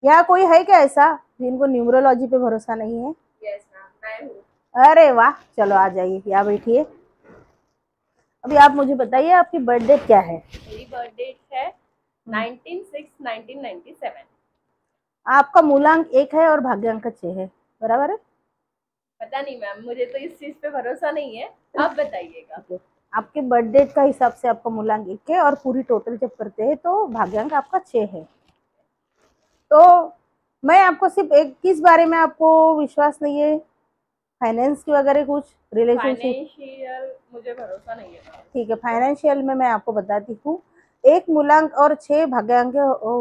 यहाँ कोई है क्या ऐसा जिनको न्यूमरोलॉजी पे भरोसा नहीं है? यस मैम, मैं हूँ। अरे वाह, चलो आ जाइए, यहाँ बैठिए। अभी आप मुझे बताइए आपकी बर्थडे क्या है? मेरी बर्थ डेट है 19/6/1997। आपका मूलांक 1 है और भाग्यांक 6 है, बराबर है? पता नहीं मैम, मुझे तो इस चीज पे भरोसा नहीं है, आप बताइएगा। ठीक है। आपके बर्थडे का हिसाब से आपका मूलांक 1 है और पूरी टोटल जब करते हैं तो भाग्यांक आपका 6 है। तो मैं आपको सिर्फ एक किस बारे में आपको विश्वास नहीं है? फाइनेंस की वगैरह कुछ रिलेशनशिप? फाइनेंशियल मुझे भरोसा नहीं है मैम। ठीक है, फाइनेंशियल में मैं आपको बताती हूँ। 1 मूलांक और 6 भाग्यांक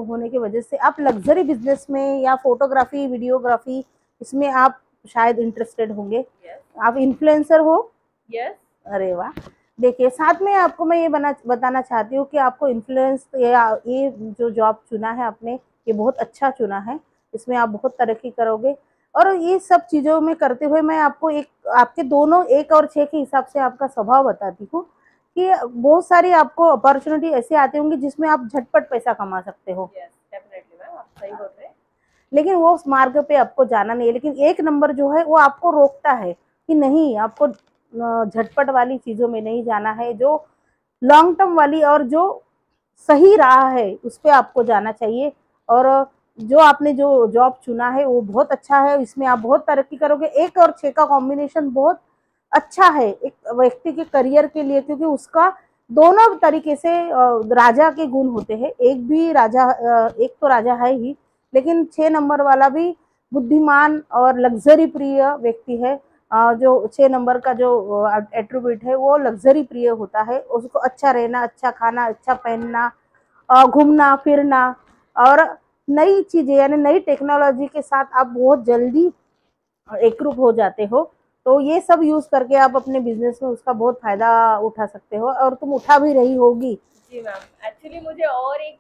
होने की वजह से आप लग्जरी बिजनेस में या फोटोग्राफी वीडियोग्राफी इसमें आप शायद इंटरेस्टेड होंगे। यस। आप इन्फ्लुएंसर हो? यस। अरे वाह। देखिए, साथ में आपको मैं ये बताना चाहती हूँ कि आपको इन्फ्लुएंस या ये जो जॉब चुना है आपने, ये बहुत अच्छा चुना है। इसमें आप बहुत तरक्की करोगे। और ये सब चीज़ों में करते हुए मैं आपको एक आपके दोनों 1 और 6 के हिसाब से आपका स्वभाव बताती हूँ कि बहुत सारी आपको अपॉर्चुनिटी ऐसी आती होंगी जिसमें आप झटपट पैसा कमा सकते हो। यस डेफिनेटली मैम, आप सही बोल रहे हैं। लेकिन वो उस मार्ग पे आपको जाना नहीं है। लेकिन 1 नंबर जो है वो आपको रोकता है कि नहीं, आपको झटपट वाली चीज़ों में नहीं जाना है, जो लॉन्ग टर्म वाली और जो सही राह है उस पे आपको जाना चाहिए। और जो आपने जो जॉब चुना है वो बहुत अच्छा है, इसमें आप बहुत तरक्की करोगे। 1 और 6 का कॉम्बिनेशन बहुत अच्छा है एक व्यक्ति के करियर के लिए, क्योंकि उसका दोनों तरीके से राजा के गुण होते हैं। एक भी राजा, एक तो राजा है ही, लेकिन 6 नंबर वाला भी बुद्धिमान और लग्जरी प्रिय व्यक्ति है। जो 6 नंबर का जो एट्रीब्यूट है वो लग्जरी प्रिय होता है। उसको अच्छा रहना, अच्छा खाना, अच्छा पहनना, घूमना फिरना और नई चीजें यानी नई टेक्नोलॉजी के साथ आप बहुत जल्दी एकरूप हो जाते हो। तो ये सब यूज करके आप अपने बिजनेस में उसका बहुत फायदा उठा सकते हो और तुम उठा भी रही होगी। जी मैम, एक्चुअली मुझे और एक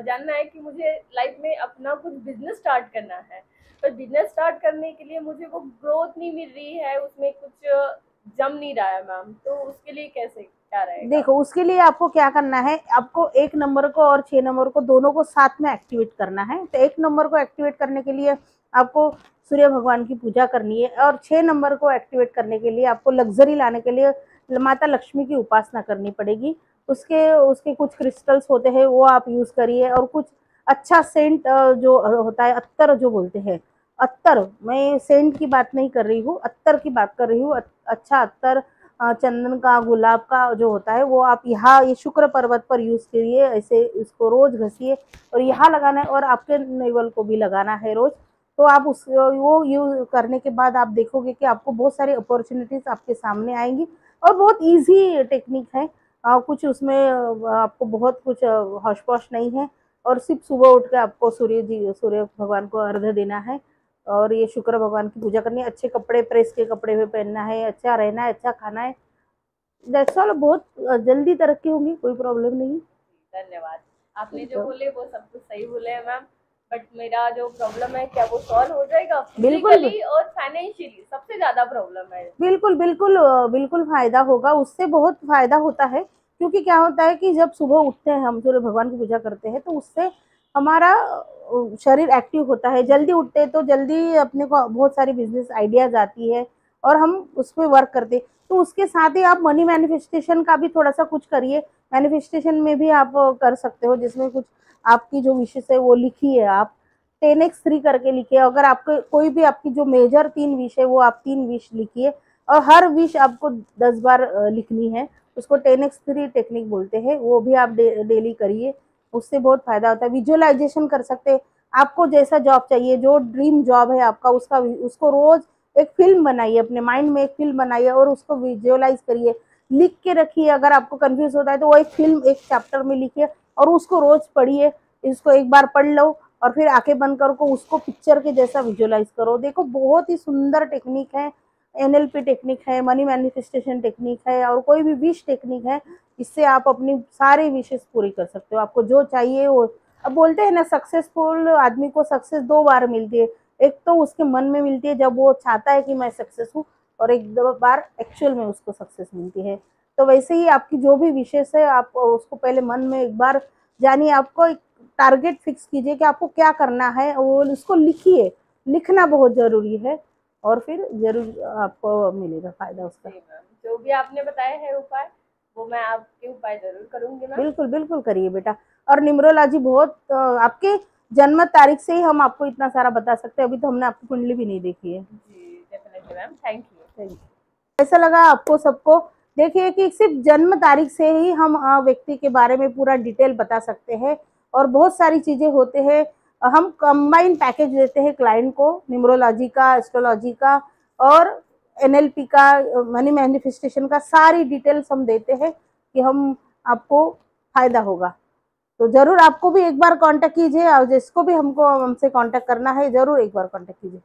जानना है कि मुझे लाइफ में अपना कुछ बिजनेस स्टार्ट करना है, पर बिजनेस स्टार्ट करने के लिए मुझे वो ग्रोथ नहीं मिल रही है, उसमें कुछ जम नहीं रहा है मैम, तो उसके लिए कैसे क्या रहेगा? देखो, उसके लिए आपको क्या करना है, आपको 1 नंबर को और 6 नंबर को दोनों को साथ में एक्टिवेट करना है। तो 1 नंबर को एक्टिवेट करने के लिए आपको सूर्य भगवान की पूजा करनी है और 6 नंबर को एक्टिवेट करने के लिए आपको लग्जरी लाने के लिए माता लक्ष्मी की उपासना करनी पड़ेगी। उसके उसके कुछ क्रिस्टल्स होते हैं वो आप यूज करिए और कुछ अच्छा सेंट जो होता है, अत्तर जो बोलते हैं, अत्तर, मैं सेंट की बात नहीं कर रही हूँ, अत्तर की बात कर रही हूँ। अच्छा अत्तर, चंदन का, गुलाब का जो होता है वो आप यहाँ ये शुक्र पर्वत पर यूज करिए। ऐसे इसको रोज घसिए और यहाँ लगाना है और आपके नेवल को भी लगाना है रोज। तो आप उस वो यूज करने के बाद आप देखोगे कि आपको बहुत सारी अपॉर्चुनिटीज आपके सामने आएंगी और बहुत इजी टेक्निक है। कुछ उसमें आपको बहुत कुछ हौश पौश नहीं है। और सिर्फ सुबह उठ के आपको सूर्य भगवान को अर्घ्य देना है और ये शुक्र भगवान की पूजा करनी है। अच्छे कपड़े, प्रेस के कपड़े हुए पहनना है, अच्छा रहना है, अच्छा खाना है। That's all. बहुत जल्दी तरक्की होगी, कोई प्रॉब्लम नहीं। धन्यवाद। आपने जो तो बोले वो सब कुछ सही बोले हैं मैम, बट मेरा जो प्रॉब्लम है क्या वो सॉल्व हो जाएगा? बिल्कुल फिजिकली और फाइनेंशियली सबसे ज्यादा प्रॉब्लम है। बिल्कुल बिल्कुल बिल्कुल फायदा होगा, उससे बहुत फायदा होता है। क्योंकि क्या होता है कि जब सुबह उठते हैं हम, सूर्य भगवान की पूजा करते हैं, तो उससे हमारा शरीर एक्टिव होता है। जल्दी उठते हैं तो जल्दी अपने को बहुत सारी बिजनेस आइडियाज आती है और हम उस पर वर्क करते हैं। तो उसके साथ ही आप मनी मैनिफेस्टेशन का भी थोड़ा सा कुछ करिए। मैनिफेस्टेशन में भी आप कर सकते हो, जिसमें कुछ आपकी जो विशेष है वो लिखिए आप। 10x3 करके लिखिए। अगर आपको कोई भी आपकी जो मेजर 3 विश है वो आप 3 विश लिखिए और हर विश आपको 10 बार लिखनी है। उसको 10x3 टेक्निक बोलते हैं। वो भी आप डेली करिए, उससे बहुत फायदा होता है। विजुअलाइजेशन कर सकते हैं। आपको जैसा जॉब चाहिए, जो ड्रीम जॉब है आपका, उसका उसको रोज एक फिल्म बनाइए, अपने माइंड में एक फिल्म बनाइए और उसको विजुअलाइज करिए, लिख के रखिए। अगर आपको कंफ्यूज होता है तो वो एक फिल्म एक चैप्टर में लिखिए और उसको रोज पढ़िए। इसको एक बार पढ़ लो और फिर आंखें बंद करो, उसको पिक्चर के जैसा विजुअलाइज करो। देखो, बहुत ही सुंदर टेक्निक है। एनएलपी टेक्निक है, मनी मैनिफेस्टेशन टेक्निक है और कोई भी विश टेक्निक है। इससे आप अपनी सारी विशेष पूरी कर सकते हो, आपको जो चाहिए वो। अब बोलते हैं ना, सक्सेसफुल आदमी को सक्सेस 2 बार मिलती है। एक तो उसके मन में मिलती है जब वो चाहता है कि मैं सक्सेस हूँ, और एक 2 बार एक्चुअल में उसको सक्सेस मिलती है। तो वैसे ही आपकी जो भी विशेष है आप उसको पहले मन में एक बार जानिए। आपको टारगेट फिक्स कीजिए कि आपको क्या करना है, और उसको लिखिए, लिखना बहुत ज़रूरी है, और फिर ज़रूर आपको मिलेगा फ़ायदा उसका। जी मैम, जो भी आपने बताया है उपाय, वो मैं आपके उपाय ज़रूर करूँगी मैम। बिल्कुल, बिल्कुल करिए बेटा। और न्यूमरोलॉजी बहुत आपके जन्म तारीख से ही हम आपको इतना सारा बता सकते हैं, अभी तो हमने आपकी कुंडली भी नहीं देखी है। जी, definitely ma'am, thank you. Thank you. कैसा लगा आपको सबको? देखिए कि सिर्फ जन्म तारीख से ही हम व्यक्ति के बारे में पूरा डिटेल बता सकते हैं, और बहुत सारी चीज़ें होते हैं। हम कंबाइन पैकेज देते हैं क्लाइंट को, न्यूमरोलॉजी का, एस्ट्रोलॉजी का और एनएलपी का, मनी मैनिफेस्टेशन का, सारी डिटेल्स हम देते हैं कि हम आपको फ़ायदा होगा। तो ज़रूर आपको भी एक बार कांटेक्ट कीजिए, और जिसको भी हमसे कांटेक्ट करना है ज़रूर एक बार कांटेक्ट कीजिए।